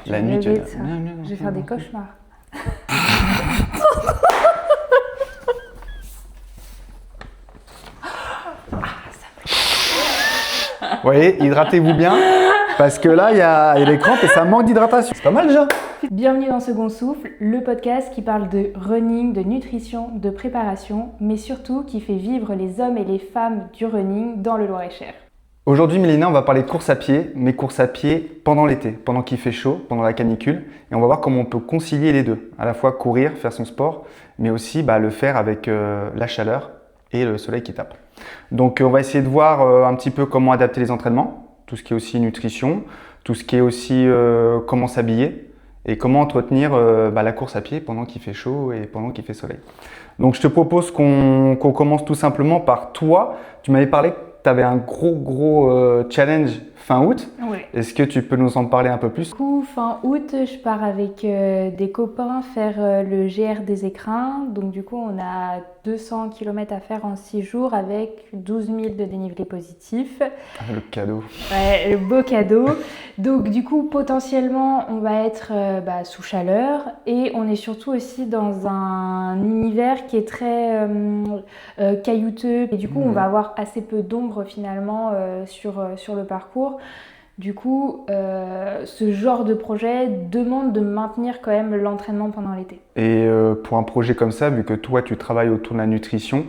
La nuit, tu rêver de ça. Je vais faire des cauchemars. Vous voyez, hydratez-vous bien, parce que là, il y a des crampes et ça manque d'hydratation. C'est pas mal déjà. Bienvenue dans Second Souffle, le podcast qui parle de running, de nutrition, de préparation, mais surtout qui fait vivre les hommes et les femmes du running dans le Loir-et-Cher. Aujourd'hui, Mélina, on va parler de course à pied, mais course à pied pendant l'été, pendant qu'il fait chaud, pendant la canicule. Et on va voir comment on peut concilier les deux. À la fois courir, faire son sport, mais aussi le faire avec la chaleur et le soleil qui tape. Donc on va essayer de voir un petit peu comment adapter les entraînements, tout ce qui est aussi nutrition, tout ce qui est aussi comment s'habiller et comment entretenir la course à pied pendant qu'il fait chaud et pendant qu'il fait soleil. Donc je te propose qu'on commence tout simplement par toi. Tu m'avais parlé que tu avais un gros challenge fin août. Ouais. Est-ce que tu peux nous en parler un peu plus? Du coup, fin août, je pars avec des copains faire le GR des Écrins. Donc du coup, on a 200 km à faire en 6 jours avec 12 000 de dénivelé positif. Le cadeau. Ouais, le beau cadeau. Donc du coup, potentiellement, on va être sous chaleur et on est surtout aussi dans un univers qui est très caillouteux. Et du coup, on va avoir assez peu d'ombre finalement sur le parcours. Du coup, ce genre de projet demande de maintenir quand même l'entraînement pendant l'été. Et pour un projet comme ça, vu que toi tu travailles autour de la nutrition,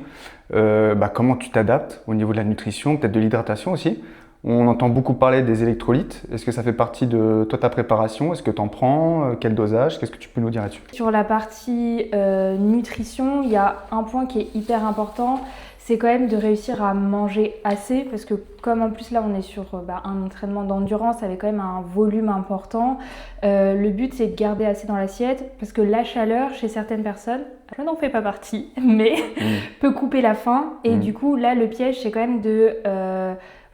comment tu t'adaptes au niveau de la nutrition, peut-être de l'hydratation aussi? On entend beaucoup parler des électrolytes. Est-ce que ça fait partie de toi ta préparation? Est-ce que tu en prends? Quel dosage? Qu'est-ce que tu peux nous dire là-dessus? Sur la partie nutrition, il y a un point qui est hyper important. C'est quand même de réussir à manger assez parce que comme en plus là on est sur un entraînement d'endurance avec quand même un volume important, le but c'est de garder assez dans l'assiette parce que la chaleur chez certaines personnes, je n'en fais pas partie, mais peut couper la faim et du coup là le piège c'est quand même de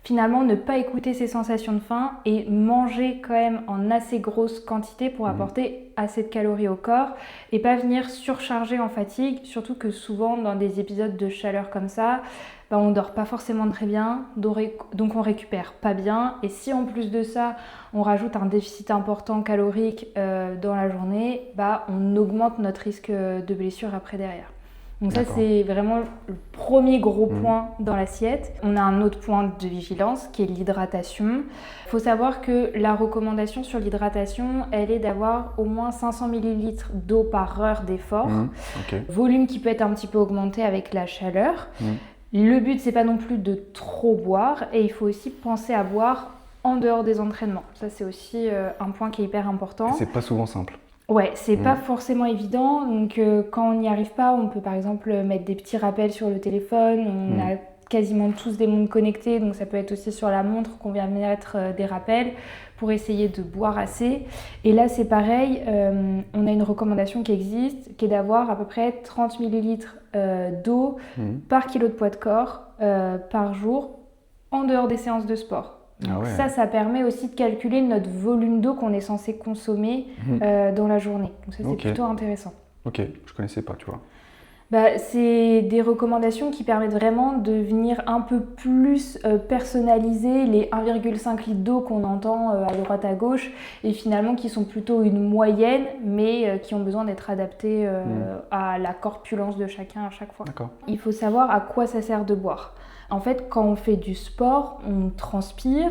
finalement ne pas écouter ses sensations de faim et manger quand même en assez grosse quantité pour apporter assez de calories au corps et pas venir surcharger en fatigue, surtout que souvent dans des épisodes de chaleur comme ça, on dort pas forcément très bien, donc on récupère pas bien et si en plus de ça on rajoute un déficit important calorique dans la journée, on augmente notre risque de blessure après derrière. Donc ça, c'est vraiment le premier gros point dans l'assiette. On a un autre point de vigilance qui est l'hydratation. Il faut savoir que la recommandation sur l'hydratation, elle est d'avoir au moins 500 ml d'eau par heure d'effort. Volume qui peut être un petit peu augmenté avec la chaleur. Le but, c'est pas non plus de trop boire et il faut aussi penser à boire en dehors des entraînements. Ça, c'est aussi un point qui est hyper important. C'est pas souvent simple. Ouais, c'est pas forcément évident. Donc, quand on n'y arrive pas, on peut par exemple mettre des petits rappels sur le téléphone. On a quasiment tous des montres connectées, donc ça peut être aussi sur la montre qu'on vient mettre des rappels pour essayer de boire assez. Et là, c'est pareil, on a une recommandation qui existe, qui est d'avoir à peu près 30 ml d'eau par kilo de poids de corps par jour en dehors des séances de sport. Donc ça permet aussi de calculer notre volume d'eau qu'on est censé consommer dans la journée. Donc ça, c'est plutôt intéressant. Ok, je connaissais pas, tu vois. C'est des recommandations qui permettent vraiment de venir un peu plus personnaliser les 1,5 litre d'eau qu'on entend à droite à gauche et finalement qui sont plutôt une moyenne mais qui ont besoin d'être adaptées à la corpulence de chacun à chaque fois. D'accord. Il faut savoir à quoi ça sert de boire. En fait, quand on fait du sport, on transpire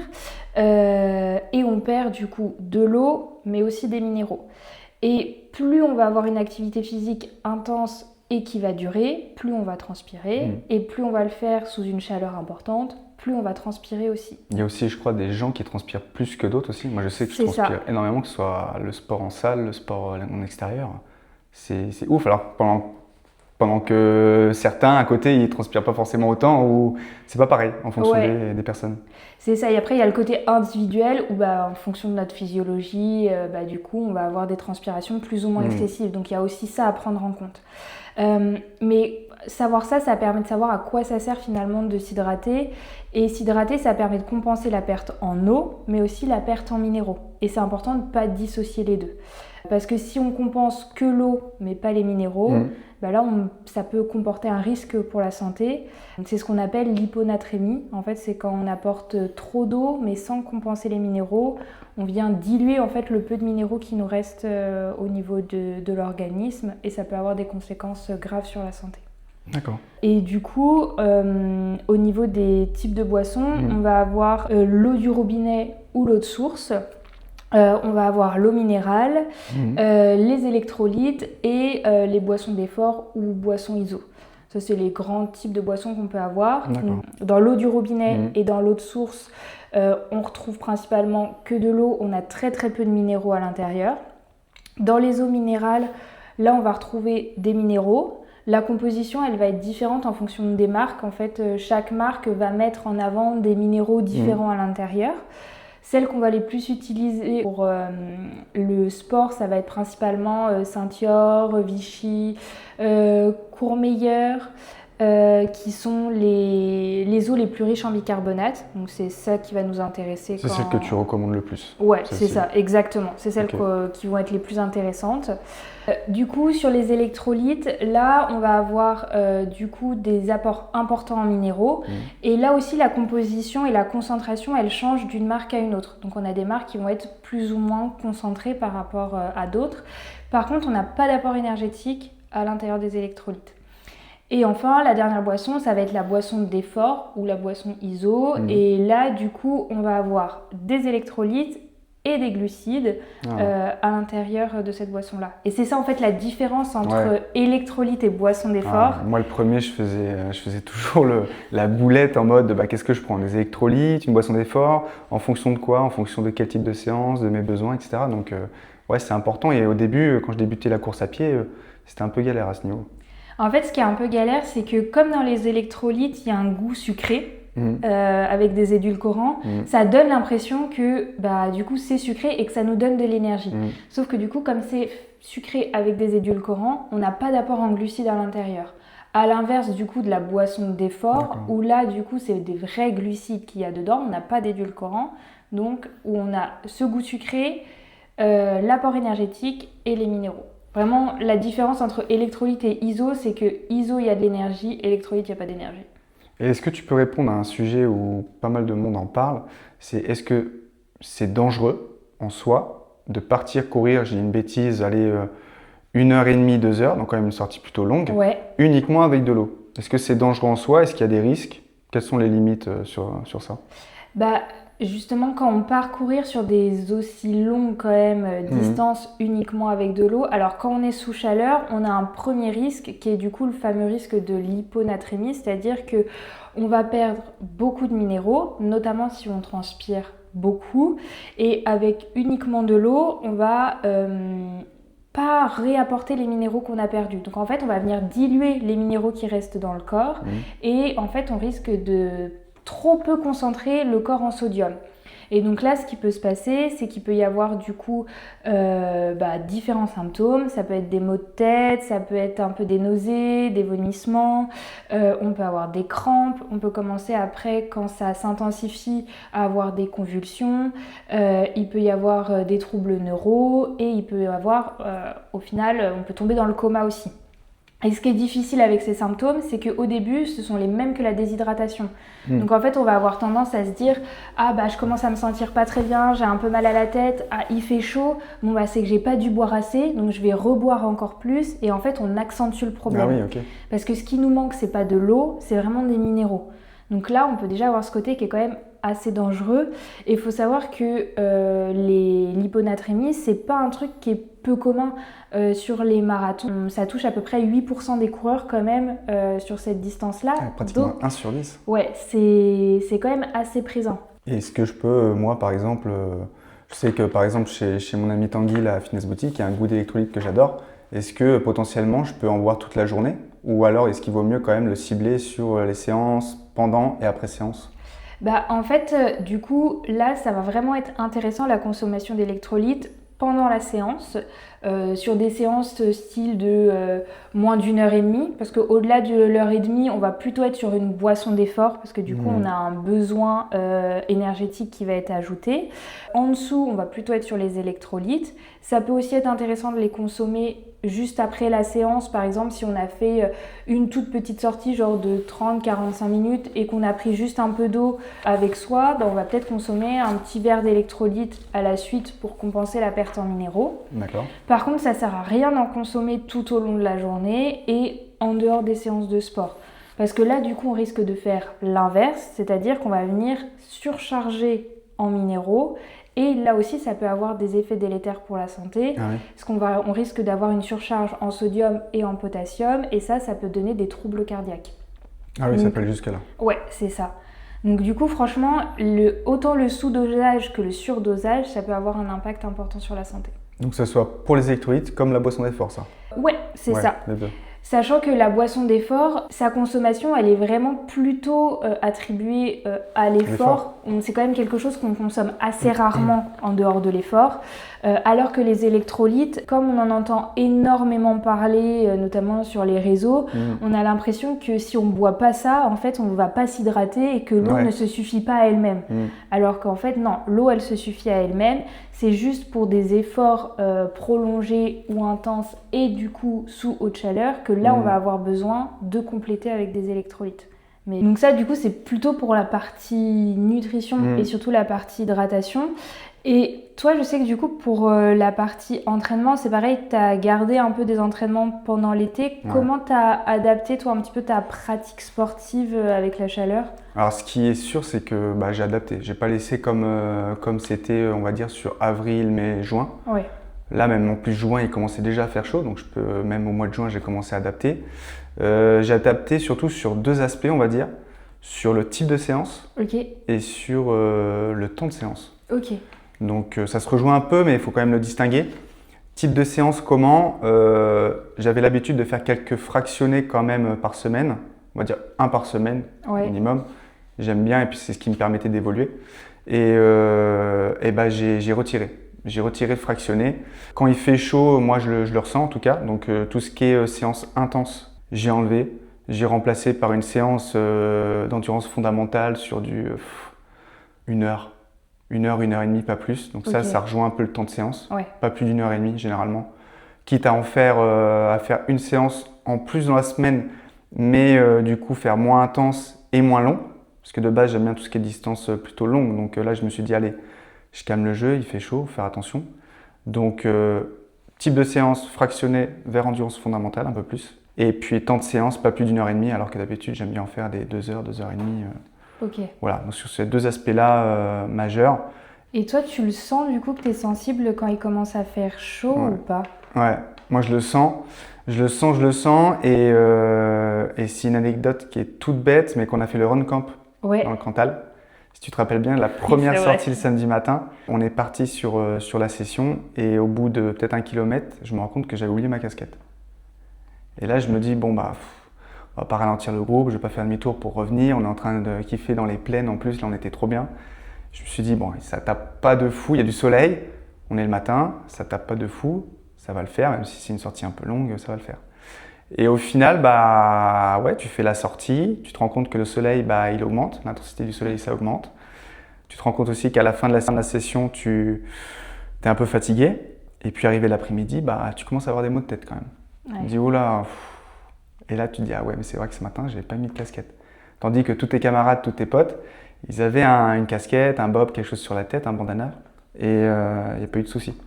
et on perd du coup de l'eau, mais aussi des minéraux. Et plus on va avoir une activité physique intense et qui va durer, plus on va transpirer et plus on va le faire sous une chaleur importante, plus on va transpirer aussi. Il y a aussi, je crois, des gens qui transpirent plus que d'autres aussi. Moi, je sais que je transpire énormément, que ce soit le sport en salle, le sport en extérieur. C'est ouf. Alors, pendant que certains à côté ils transpirent pas forcément autant ou c'est pas pareil en fonction des personnes. C'est ça, et après il y a le côté individuel où en fonction de notre physiologie, du coup on va avoir des transpirations plus ou moins excessives, donc il y a aussi ça à prendre en compte. Mais savoir ça permet de savoir à quoi ça sert finalement de s'hydrater, et s'hydrater ça permet de compenser la perte en eau mais aussi la perte en minéraux, et c'est important de ne pas dissocier les deux. Parce que si on compense que l'eau mais pas les minéraux, bah là ça peut comporter un risque pour la santé. C'est ce qu'on appelle l'hyponatrémie. En fait, c'est quand on apporte trop d'eau mais sans compenser les minéraux, on vient diluer en fait le peu de minéraux qui nous reste au niveau de l'organisme et ça peut avoir des conséquences graves sur la santé. D'accord. Et du coup, au niveau des types de boissons, on va avoir l'eau du robinet ou l'eau de source. On va avoir l'eau minérale, les électrolytes et les boissons d'effort ou boissons ISO. Ça, c'est les grands types de boissons qu'on peut avoir. Dans l'eau du robinet et dans l'eau de source, on retrouve principalement que de l'eau. On a très très peu de minéraux à l'intérieur. Dans les eaux minérales, là, on va retrouver des minéraux. La composition, elle va être différente en fonction des marques. En fait, chaque marque va mettre en avant des minéraux différents à l'intérieur. Celles qu'on va les plus utiliser pour le sport, ça va être principalement Saint-Yor, Vichy, Courmayeur, qui sont les eaux les plus riches en bicarbonate. Donc c'est ça qui va nous intéresser. C'est celle que tu recommandes le plus. Ouais, c'est ça, exactement. C'est celles qui vont être les plus intéressantes. Du coup, sur les électrolytes, là, on va avoir du coup des apports importants en minéraux. Et là aussi, la composition et la concentration, elles changent d'une marque à une autre. Donc, on a des marques qui vont être plus ou moins concentrées par rapport à d'autres. Par contre, on n'a pas d'apport énergétique à l'intérieur des électrolytes. Et enfin, la dernière boisson, ça va être la boisson d'effort ou la boisson ISO. Et là, du coup, on va avoir des électrolytes et des glucides à l'intérieur de cette boisson-là. Et c'est ça en fait la différence entre électrolytes et boisson d'effort. Moi le premier, je faisais toujours la boulette en mode qu'est-ce que je prends? Des électrolytes, une boisson d'effort, en fonction de quoi? En fonction de quel type de séance, de mes besoins, etc. Donc c'est important. Et au début, quand je débutais la course à pied, c'était un peu galère à ce niveau. En fait, ce qui est un peu galère, c'est que comme dans les électrolytes, il y a un goût sucré. Avec des édulcorants, ça donne l'impression que du coup c'est sucré et que ça nous donne de l'énergie. Sauf que du coup, comme c'est sucré avec des édulcorants, on n'a pas d'apport en glucides à l'intérieur. À l'inverse du coup de la boisson d'effort, où là du coup c'est des vrais glucides qu'il y a dedans, on n'a pas d'édulcorants, donc où on a ce goût sucré, l'apport énergétique et les minéraux. Vraiment, la différence entre électrolyte et ISO, c'est que ISO il y a de l'énergie, électrolyte il n'y a pas d'énergie. Et est-ce que tu peux répondre à un sujet où pas mal de monde en parle, c'est est-ce que c'est dangereux en soi de partir courir, j'ai une bêtise, aller 1h30, 2h, donc quand même une sortie plutôt longue, uniquement avec de l'eau? Est-ce que c'est dangereux en soi? Est-ce qu'il y a des risques? Quelles sont les limites sur ça? Justement, quand on part courir sur des aussi longues quand même distances uniquement avec de l'eau, alors quand on est sous chaleur, on a un premier risque qui est du coup le fameux risque de l'hyponatrémie, c'est-à-dire que on va perdre beaucoup de minéraux, notamment si on transpire beaucoup, et avec uniquement de l'eau, on va pas réapporter les minéraux qu'on a perdus. Donc en fait, on va venir diluer les minéraux qui restent dans le corps, et en fait, on risque de trop peu concentrer le corps en sodium. Et donc là, ce qui peut se passer, c'est qu'il peut y avoir du coup différents symptômes. Ça peut être des maux de tête, ça peut être un peu des nausées, des vomissements, on peut avoir des crampes, on peut commencer après, quand ça s'intensifie, à avoir des convulsions, il peut y avoir des troubles neuraux et il peut y avoir, au final, on peut tomber dans le coma aussi. Et ce qui est difficile avec ces symptômes, c'est qu'au début, ce sont les mêmes que la déshydratation. Donc en fait, on va avoir tendance à se dire « Ah je commence à me sentir pas très bien, j'ai un peu mal à la tête, il fait chaud, c'est que j'ai pas dû boire assez, donc je vais reboire encore plus. » Et en fait, on accentue le problème. Parce que ce qui nous manque, c'est pas de l'eau, c'est vraiment des minéraux. Donc là, on peut déjà avoir ce côté qui est quand même assez dangereux. Et il faut savoir que l'hyponatrémie, c'est pas un truc qui est peu commun sur les marathons. Ça touche à peu près 8% des coureurs quand même sur cette distance-là. Pratiquement donc, 1 sur 10. Ouais, c'est quand même assez présent. Et est-ce que je peux, moi par exemple, je sais que par exemple chez mon ami Tanguy, la Fitness Boutique, il y a un goût d'électrolyte que j'adore. Est-ce que potentiellement je peux en boire toute la journée? Ou alors est-ce qu'il vaut mieux quand même le cibler sur les séances, pendant et après séance? En fait, du coup, là, ça va vraiment être intéressant la consommation d'électrolytes pendant la séance, sur des séances style de moins d'1 heure et demie, parce qu'au-delà de l'heure et demie, on va plutôt être sur une boisson d'effort, parce que du coup, on a un besoin énergétique qui va être ajouté. En dessous, on va plutôt être sur les électrolytes. Ça peut aussi être intéressant de les consommer juste après la séance, par exemple si on a fait une toute petite sortie genre de 30-45 minutes et qu'on a pris juste un peu d'eau avec soi, on va peut-être consommer un petit verre d'électrolytes à la suite pour compenser la perte en minéraux. D'accord. Par contre, ça sert à rien d'en consommer tout au long de la journée et en dehors des séances de sport. Parce que là, du coup, on risque de faire l'inverse, c'est-à-dire qu'on va venir surcharger en minéraux. Et là aussi, ça peut avoir des effets délétères pour la santé, parce qu'on risque d'avoir une surcharge en sodium et en potassium, et ça peut donner des troubles cardiaques. Ah oui, ça peut aller jusque-là. Ouais, c'est ça. Donc du coup, franchement, autant le sous-dosage que le surdosage, ça peut avoir un impact important sur la santé. Donc que ce soit pour les électrolytes comme la boisson d'effort, ça? Ouais, c'est ça. Les deux. Sachant que la boisson d'effort, sa consommation, elle est vraiment plutôt attribuée à l'effort. C'est quand même quelque chose qu'on consomme assez rarement en dehors de l'effort. Alors que les électrolytes, comme on en entend énormément parler, notamment sur les réseaux, on a l'impression que si on ne boit pas ça, en fait, on ne va pas s'hydrater et que l'eau ne se suffit pas à elle-même. Alors qu'en fait, non, l'eau, elle se suffit à elle-même. C'est juste pour des efforts prolongés ou intenses et du coup sous haute chaleur que là, on va avoir besoin de compléter avec des électrolytes. Donc ça, du coup, c'est plutôt pour la partie nutrition et surtout la partie hydratation. Et toi, je sais que du coup, pour la partie entraînement, c'est pareil, tu as gardé un peu des entraînements pendant l'été. Comment tu as adapté, toi, un petit peu ta pratique sportive avec la chaleur? Alors, ce qui est sûr, c'est que j'ai adapté. J'ai pas laissé comme c'était, on va dire, sur avril, mai, juin. Ouais. Là, même en plus, juin, il commençait déjà à faire chaud. Donc, même au mois de juin, j'ai commencé à adapter. J'ai adapté surtout sur deux aspects, on va dire. Sur le type de séance et sur le temps de séance. Ok. Donc ça se rejoint un peu, mais il faut quand même le distinguer. Type de séance, comment? J'avais l'habitude de faire quelques fractionnés quand même par semaine, on va dire un par semaine minimum. J'aime bien et puis c'est ce qui me permettait d'évoluer. Et j'ai retiré. J'ai retiré le fractionné. Quand il fait chaud, moi je le ressens en tout cas. Donc tout ce qui est séance intense, j'ai enlevé. J'ai remplacé par une séance d'endurance fondamentale sur du 1 heure. 1 heure et demie, pas plus. Donc ça rejoint un peu le temps de séance. Pas plus d'1 heure et demie généralement. Quitte à à faire une séance en plus dans la semaine, mais du coup faire moins intense et moins long. Parce que de base, j'aime bien tout ce qui est distance plutôt longue. Donc là, je me suis dit, allez, je calme le jeu, il fait chaud, faut faire attention. Donc type de séance fractionné vers endurance fondamentale, un peu plus. Et puis temps de séance, pas plus d'1 heure et demie, alors que d'habitude, j'aime bien en faire des 2 heures, 2 heures et demie. Voilà, donc sur ces deux aspects-là majeurs. Et toi, tu le sens du coup que tu es sensible quand il commence à faire chaud ou pas? Ouais, moi je le sens. Je le sens. Et c'est une anecdote qui est toute bête, mais qu'on a fait le run camp dans le Cantal. Si tu te rappelles bien, la première sortie le samedi matin, on est parti sur la session et au bout de peut-être 1 kilomètre, je me rends compte que j'avais oublié ma casquette. Et là, je me dis, bon on va pas ralentir le groupe, je vais pas faire demi-tour pour revenir, on est en train de kiffer dans les plaines en plus, là on était trop bien. Je me suis dit, bon, ça tape pas de fou, il y a du soleil, on est le matin, ça tape pas de fou, ça va le faire, même si c'est une sortie un peu longue, ça va le faire. Et au final, tu fais la sortie, tu te rends compte que le soleil, il augmente, l'intensité du soleil, ça augmente. Tu te rends compte aussi qu'à la fin de la session, tu es un peu fatigué. Et puis arrivé l'après-midi, tu commences à avoir des maux de tête quand même. Tu te dis, oh là, et là tu te dis, ah ouais, mais c'est vrai que ce matin, j'avais pas mis de casquette. Tandis que tous tes camarades, tous tes potes, ils avaient une casquette, un bob, quelque chose sur la tête, un bandana, et il n'y a pas eu de souci.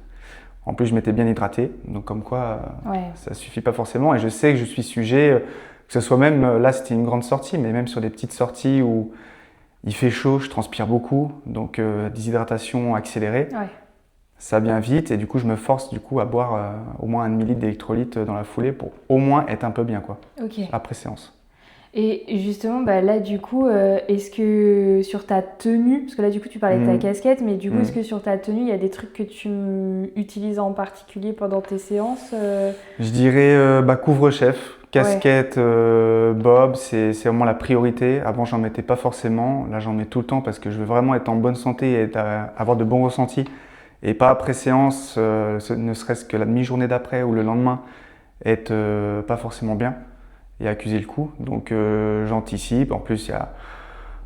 En plus, je m'étais bien hydraté, donc comme quoi, ça suffit pas forcément. Et je sais que je suis sujet, que ce soit même, là c'était une grande sortie, mais même sur des petites sorties où il fait chaud, je transpire beaucoup, donc déshydratation accélérée. Ça vient vite et du coup, je me force à boire au moins 1 demi-litre d'électrolytes dans la foulée pour au moins être un peu bien, après séance. Et justement, là du coup, est-ce que sur ta tenue, parce que là du coup tu parlais de ta casquette, mais du coup est-ce que sur ta tenue, il y a des trucs que tu utilises en particulier pendant tes séances? Je dirais couvre-chef, casquette, bob, c'est vraiment la priorité. Avant j'en mettais pas forcément, là j'en mets tout le temps parce que je veux vraiment être en bonne santé et avoir de bons ressentis. et pas après séance, ne serait-ce que la demi-journée d'après ou le lendemain, être pas forcément bien et accuser le coup. Donc j'anticipe. En plus,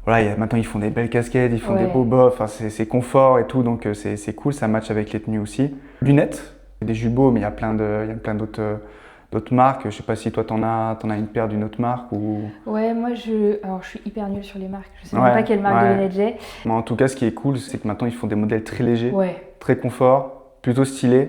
maintenant ils font des belles casquettes, ils font des beaux bofs, enfin, c'est confort et tout, donc c'est cool, ça match avec les tenues aussi. Lunettes, des jubots, mais il y a plein d'autres marques. Je sais pas si toi t'en as une paire d'une autre marque ou... Ouais, moi je suis hyper nulle sur les marques, je sais même pas quelle marque de lunettes j'ai. Mais en tout cas, ce qui est cool, c'est que maintenant ils font des modèles très légers, Ouais. très confort, plutôt stylés.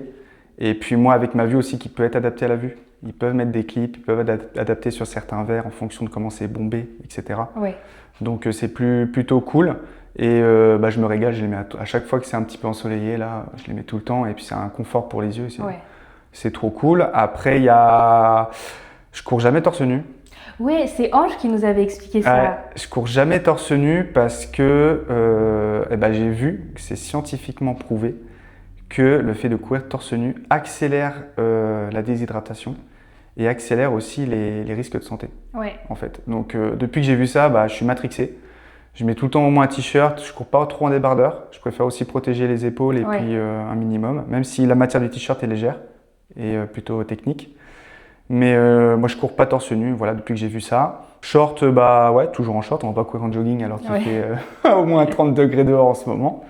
Et puis moi, avec ma vue aussi qui peut être adaptée à la vue. Ils peuvent mettre des clips, ils peuvent adapter sur certains verres en fonction de comment c'est bombé, etc. Ouais. Donc c'est plutôt cool. Et je me régale, je les mets à chaque fois que c'est un petit peu ensoleillé, là, je les mets tout le temps. Et puis c'est un confort pour les yeux, c'est trop cool. Après, je cours jamais torse nu. Oui, c'est Ange qui nous avait expliqué ça. Je cours jamais torse nu parce que j'ai vu que c'est scientifiquement prouvé que le fait de courir torse nu accélère la déshydratation et accélère aussi les risques de santé. Ouais. En fait. Donc depuis que j'ai vu ça, je suis matrixé. Je mets tout le temps au moins un t-shirt, je cours pas trop en débardeur. Je préfère aussi protéger les épaules et puis un minimum, même si la matière du t-shirt est légère et plutôt technique. Mais moi je cours pas torse nu, voilà, depuis que j'ai vu ça. Short, toujours en short, on va pas courir en jogging alors qu'il fait au moins 30 degrés dehors en ce moment.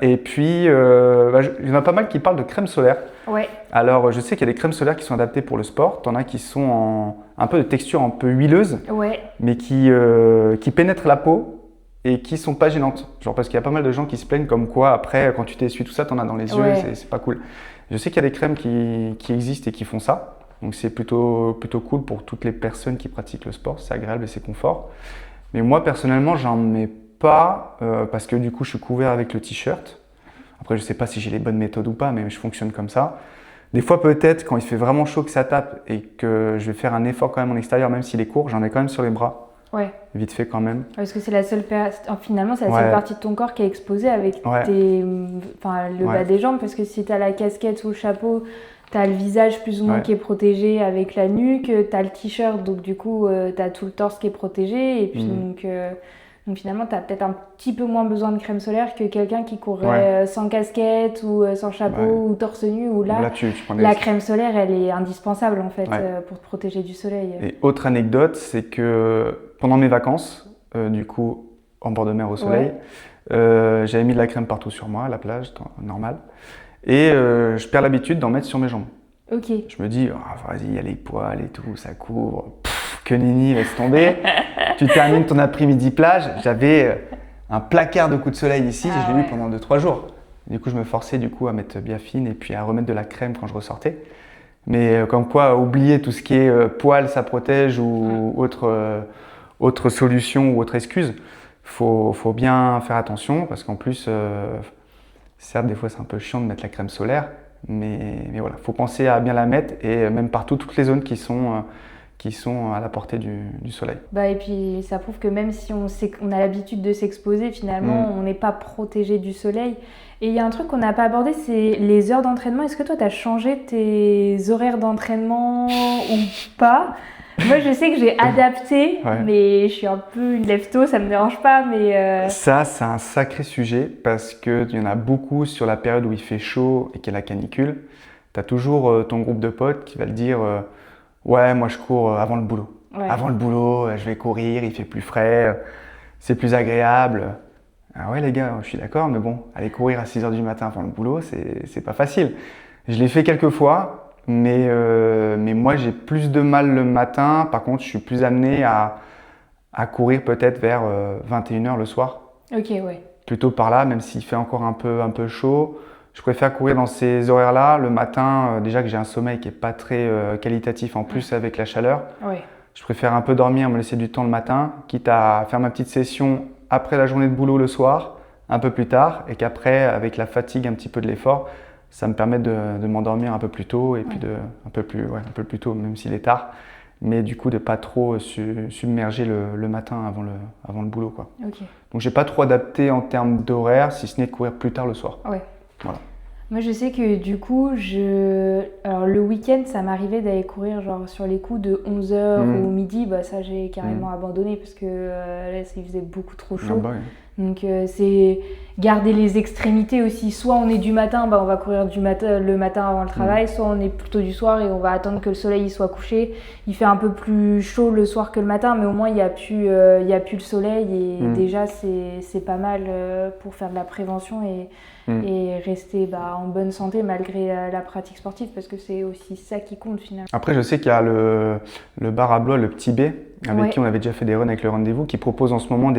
Et puis, il y en a pas mal qui parlent de crème solaire. Ouais. Alors, je sais qu'il y a des crèmes solaires qui sont adaptées pour le sport. T'en as qui sont un peu de texture un peu huileuse, mais qui pénètrent la peau et qui sont pas gênantes. Genre parce qu'il y a pas mal de gens qui se plaignent comme quoi après, quand tu t'essuies tout ça, t'en as dans les yeux, c'est pas cool. Je sais qu'il y a des crèmes qui existent et qui font ça. Donc c'est plutôt cool pour toutes les personnes qui pratiquent le sport. C'est agréable et c'est confort. Mais moi, personnellement, j'en mets pas parce que du coup, je suis couvert avec le t-shirt. Après, je sais pas si j'ai les bonnes méthodes ou pas, mais je fonctionne comme ça. Des fois, peut-être, quand il fait vraiment chaud que ça tape et que je vais faire un effort quand même en extérieur, même s'il est court, j'en ai quand même sur les bras. Ouais. Vite fait quand même. Parce que c'est la seule finalement, c'est la seule partie de ton corps qui est exposée avec le bas des jambes. Parce que si tu as la casquette ou le chapeau, tu as le visage plus ou moins qui est protégé avec la nuque, tu as le t-shirt, donc du coup, tu as tout le torse qui est protégé. Et puis donc finalement, tu as peut-être un petit peu moins besoin de crème solaire que quelqu'un qui courrait sans casquette ou sans chapeau ou torse nu. Où là la crème solaire, elle est indispensable en fait pour te protéger du soleil. Et autre anecdote, c'est que pendant mes vacances, du coup, en bord de mer au soleil, j'avais mis de la crème partout sur moi, à la plage, normal. Et je perds l'habitude d'en mettre sur mes jambes. Ok. Je me dis, vas-y, il y a les poils et tout, ça couvre. Que nenni, laisse tomber. Tu termines ton après-midi plage. J'avais un placard de coups de soleil ici, je l'ai eu pendant 2-3 jours. Du coup, je me forçais à mettre bien fine et puis à remettre de la crème quand je ressortais. Mais comme quoi, oublier tout ce qui est poils, ça protège ou autre solution ou autre excuse, faut bien faire attention parce qu'en plus, certes, des fois, c'est un peu chiant de mettre la crème solaire, mais voilà, faut penser à bien la mettre et même partout, toutes les zones qui sont à la portée du soleil. Et puis ça prouve que même si on a l'habitude de s'exposer, finalement, on n'est pas protégé du soleil. Et il y a un truc qu'on n'a pas abordé, c'est les heures d'entraînement. Est-ce que toi, tu as changé tes horaires d'entraînement ou pas ? Moi, je sais que j'ai adapté, mais je suis un peu une lève-tôt, ça me dérange pas. Mais Ça, c'est un sacré sujet parce qu'il y en a beaucoup sur la période où il fait chaud et qu'il y a la canicule. Tu as toujours ton groupe de potes qui va te dire ouais, moi je cours avant le boulot. Avant le boulot, je vais courir, il fait plus frais, c'est plus agréable. Ah ouais les gars, je suis d'accord, mais bon, aller courir à 6h du matin avant le boulot, c'est pas facile. Je l'ai fait quelques fois, mais moi j'ai plus de mal le matin. Par contre, je suis plus amené à courir peut-être vers 21h le soir. Ok, ouais. Plutôt par là, même s'il fait encore un peu chaud. Je préfère courir dans ces horaires-là. Le matin, déjà que j'ai un sommeil qui n'est pas très qualitatif en plus avec la chaleur. Je préfère un peu dormir, me laisser du temps le matin, quitte à faire ma petite session après la journée de boulot le soir, un peu plus tard, et qu'après, avec la fatigue un petit peu de l'effort, ça me permet de m'endormir un peu plus tôt, et puis un peu plus tôt, même s'il est tard, mais du coup de pas trop submerger le matin avant le boulot, quoi. Donc j'ai pas trop adapté en termes d'horaire, si ce n'est de courir plus tard le soir. Voilà. Moi, je sais que du coup, alors le week-end, ça m'arrivait d'aller courir genre sur les coups de 11h ou midi. Ça, j'ai carrément abandonné parce que là, il faisait beaucoup trop chaud. Donc c'est garder les extrémités aussi. Soit on est du matin, on va courir le matin avant le travail, soit on est plutôt du soir et on va attendre que le soleil soit couché. Il fait un peu plus chaud le soir que le matin, mais au moins il n'y a plus le soleil et déjà c'est pas mal pour faire de la prévention et rester en bonne santé malgré la pratique sportive, parce que c'est aussi ça qui compte finalement. Après, je sais qu'il y a le bar à Blois, le Petit B, avec qui on avait déjà fait des runs avec le rendez-vous, qui propose en ce moment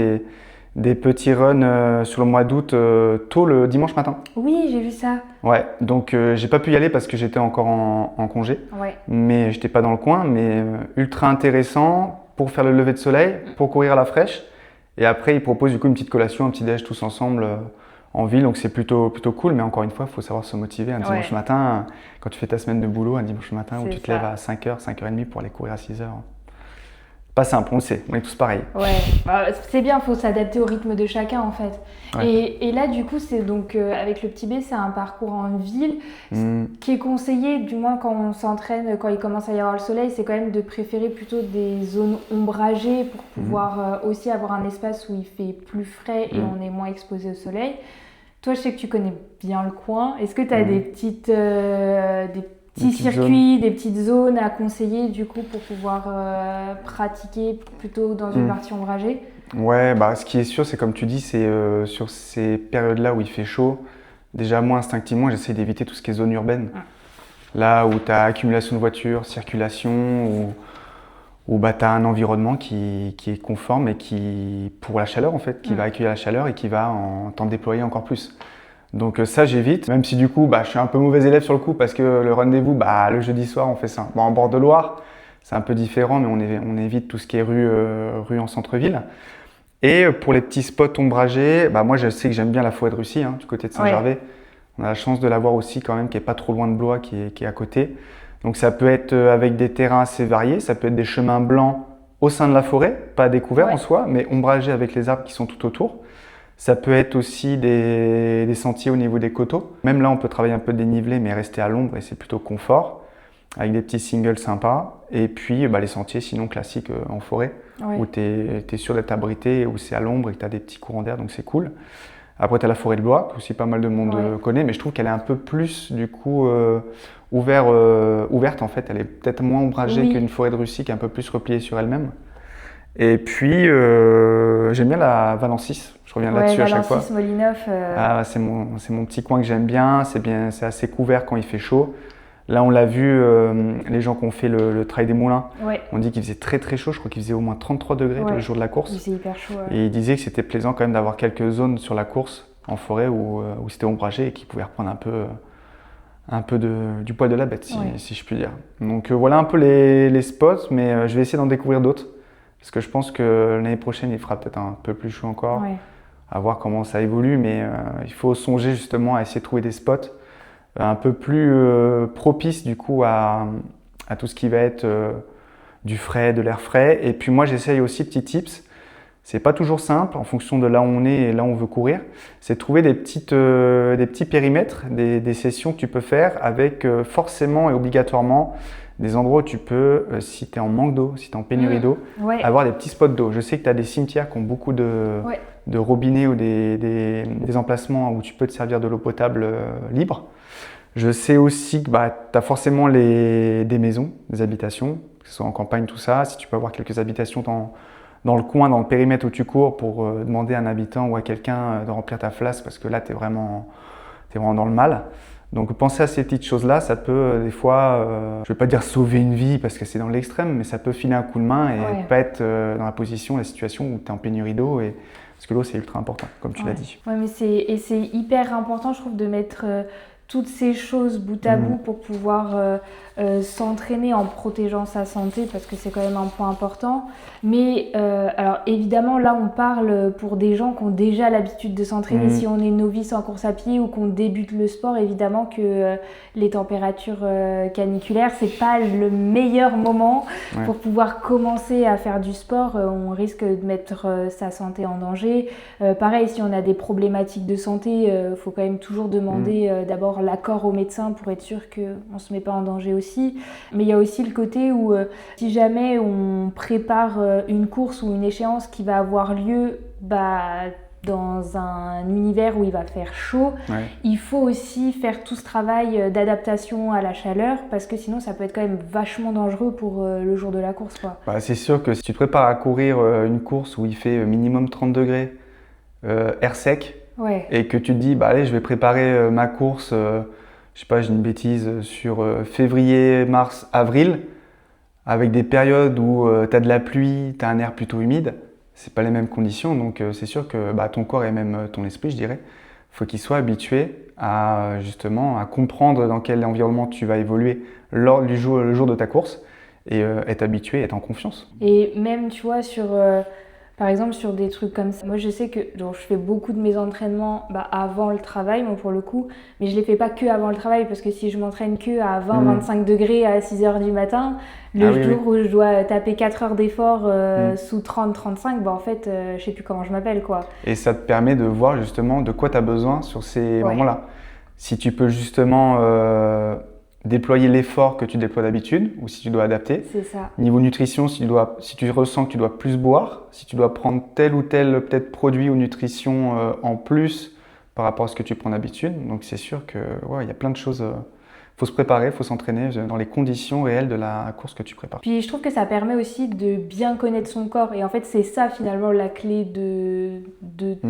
des petits runs sur le mois d'août, tôt le dimanche matin. Oui, j'ai vu ça. Ouais, donc j'ai pas pu y aller parce que j'étais encore en congé, Ouais. mais j'étais pas dans le coin, mais ultra intéressant pour faire le lever de soleil, pour courir à la fraîche. Et après, ils proposent du coup une petite collation, un petit déj tous ensemble en ville, donc c'est plutôt cool. Mais encore une fois, il faut savoir se motiver un dimanche matin, quand tu fais ta semaine de boulot, un dimanche matin où tu te lèves à 5h, 5h30 pour aller courir à 6h. Pas simple, on le sait, on est tous pareils. Ouais, c'est bien, il faut s'adapter au rythme de chacun en fait. Ouais. Et là du coup, c'est donc avec le Petit B, c'est un parcours en ville qui est conseillé, du moins quand on s'entraîne, quand il commence à y avoir le soleil, c'est quand même de préférer plutôt des zones ombragées pour pouvoir aussi avoir un espace où il fait plus frais et on est moins exposé au soleil. Toi, je sais que tu connais bien le coin. Est-ce que tu as des petits circuits, des petites zones à conseiller du coup pour pouvoir pratiquer plutôt dans une partie ombragée? Ouais, ce qui est sûr, c'est comme tu dis, c'est sur ces périodes-là où il fait chaud, déjà moi instinctivement, j'essaie d'éviter tout ce qui est zone urbaine. Là où tu as accumulation de voitures, circulation, où tu as un environnement qui est conforme et qui, pour la chaleur en fait, qui va accueillir la chaleur et qui va t'en déployer encore plus. Donc ça j'évite, même si du coup je suis un peu mauvais élève sur le coup parce que le rendez-vous, le jeudi soir on fait ça. En bord de Loire, c'est un peu différent, mais on évite tout ce qui est rue en centre-ville. Et pour les petits spots ombragés, moi je sais que j'aime bien la forêt de Russie, du côté de Saint-Gervais. Ouais. On a la chance de l'avoir aussi quand même, qui est pas trop loin de Blois, qui est à côté. Donc ça peut être avec des terrains assez variés, ça peut être des chemins blancs au sein de la forêt, pas découverts en soi, mais ombragés avec les arbres qui sont tout autour. Ça peut être aussi des sentiers au niveau des coteaux. Même là, on peut travailler un peu de dénivelé, mais rester à l'ombre et c'est plutôt confort, avec des petits singles sympas. Et puis les sentiers sinon classiques en forêt, où tu es sûr d'être abrité, où c'est à l'ombre et que tu as des petits courants d'air, donc c'est cool. Après, tu as la forêt de Blois, que aussi pas mal de monde connaît, mais je trouve qu'elle est un peu plus du coup ouverte en fait. Elle est peut-être moins ombragée qu'une forêt de Russie, qui est un peu plus repliée sur elle-même. Et puis, j'aime bien la Valensis. Je reviens là-dessus à chaque fois. Valensis, Molineuf. C'est mon petit coin que j'aime bien. C'est assez couvert quand il fait chaud. Là, on l'a vu, les gens qui ont fait le trail des Moulins, on dit qu'il faisait très très chaud. Je crois qu'il faisait au moins 33 degrés le jour de la course. C'est hyper chaud. Et ils disaient que c'était plaisant quand même d'avoir quelques zones sur la course en forêt où c'était ombragé et qu'ils pouvaient reprendre un peu du poil de la bête, si je puis dire. Donc voilà un peu les spots, mais je vais essayer d'en découvrir d'autres. Parce que je pense que l'année prochaine, il fera peut-être un peu plus chaud encore, à voir comment ça évolue. Mais il faut songer justement à essayer de trouver des spots un peu plus propices du coup à tout ce qui va être du frais, de l'air frais. Et puis moi, j'essaye aussi, petits tips, c'est pas toujours simple en fonction de là où on est et là où on veut courir, c'est de trouver des petits périmètres, des sessions que tu peux faire avec forcément et obligatoirement des endroits où tu peux, si tu es en manque d'eau, si tu es en pénurie d'eau, avoir des petits spots d'eau. Je sais que tu as des cimetières qui ont beaucoup de robinets ou des emplacements où tu peux te servir de l'eau potable libre. Je sais aussi que tu as forcément des maisons, des habitations, que ce soit en campagne, tout ça. Si tu peux avoir quelques habitations dans le coin, dans le périmètre où tu cours pour demander à un habitant ou à quelqu'un de remplir ta flasque parce que là, tu es vraiment dans le mal. Donc penser à ces petites choses-là, ça peut des fois, je ne vais pas dire sauver une vie parce que c'est dans l'extrême, mais ça peut filer un coup de main et pas être dans la position, la situation où tu es en pénurie d'eau. Parce que l'eau, c'est ultra important, comme tu l'as dit. Ouais, mais c'est hyper important, je trouve, de mettre toutes ces choses bout à bout pour pouvoir s'entraîner en protégeant sa santé, parce que c'est quand même un point important. Mais alors évidemment, là on parle pour des gens qui ont déjà l'habitude de s'entraîner. Si on est novice en course à pied ou qu'on débute le sport, évidemment que les températures caniculaires, c'est pas le meilleur moment pour pouvoir commencer à faire du sport. On risque de mettre sa santé en danger. Pareil, si on a des problématiques de santé, faut quand même toujours demander d'abord l'accord au médecin pour être sûr qu'on ne se met pas en danger aussi. Mais il y a aussi le côté où si jamais on prépare une course ou une échéance qui va avoir lieu dans un univers où il va faire chaud, il faut aussi faire tout ce travail d'adaptation à la chaleur parce que sinon ça peut être quand même vachement dangereux pour le jour de la course, quoi. Bah, c'est sûr que si tu te prépares à courir une course où il fait minimum 30 degrés, air sec, et que tu te dis, bah, allez, je vais préparer ma course, je sais pas, j'ai une bêtise, sur février, mars, avril, avec des périodes où tu as de la pluie, tu as un air plutôt humide, c'est pas les mêmes conditions, donc c'est sûr que ton corps et même ton esprit, je dirais, faut qu'il soit habitué à justement à comprendre dans quel environnement tu vas évoluer lors du jour, le jour de ta course et être habitué, être en confiance. Et même, tu vois, par exemple, sur des trucs comme ça, moi je sais que je fais beaucoup de mes entraînements avant le travail, moi pour le coup, mais je les fais pas que avant le travail parce que si je m'entraîne que à 20-25 degrés à 6 heures du matin, le jour où je dois taper 4 heures d'effort sous 30-35, en fait, je sais plus comment je m'appelle, quoi. Et ça te permet de voir justement de quoi tu as besoin sur ces moments-là. Si tu peux justement déployer l'effort que tu déploies d'habitude ou si tu dois adapter. C'est ça. Niveau nutrition, si tu ressens que tu dois plus boire, si tu dois prendre tel ou tel peut-être produit ou nutrition en plus par rapport à ce que tu prends d'habitude. Donc c'est sûr que il y a plein de choses. Faut se préparer, faut s'entraîner dans les conditions réelles de la course que tu prépares. Puis je trouve que ça permet aussi de bien connaître son corps. Et en fait, c'est ça finalement la clé de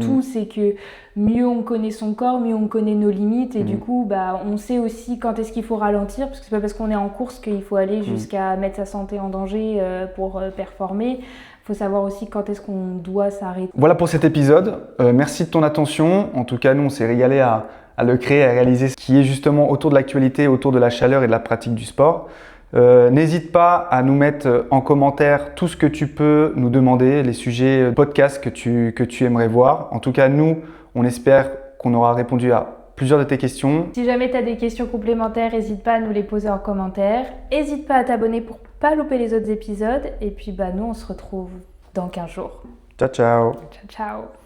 tout, c'est que mieux on connaît son corps, mieux on connaît nos limites. Et du coup, on sait aussi quand est-ce qu'il faut ralentir. Parce que c'est pas parce qu'on est en course qu'il faut aller jusqu'à mettre sa santé en danger pour performer. Il faut savoir aussi quand est-ce qu'on doit s'arrêter. Voilà pour cet épisode. Merci de ton attention. En tout cas, nous, on s'est régalé à le créer, à réaliser ce qui est justement autour de l'actualité, autour de la chaleur et de la pratique du sport. N'hésite pas à nous mettre en commentaire tout ce que tu peux nous demander, les sujets podcast que tu aimerais voir. En tout cas, nous, on espère qu'on aura répondu à plusieurs de tes questions. Si jamais tu as des questions complémentaires, n'hésite pas à nous les poser en commentaire. N'hésite pas à t'abonner pour pas louper les autres épisodes. Et puis nous, on se retrouve dans 15 jours. Ciao, ciao. Ciao, ciao.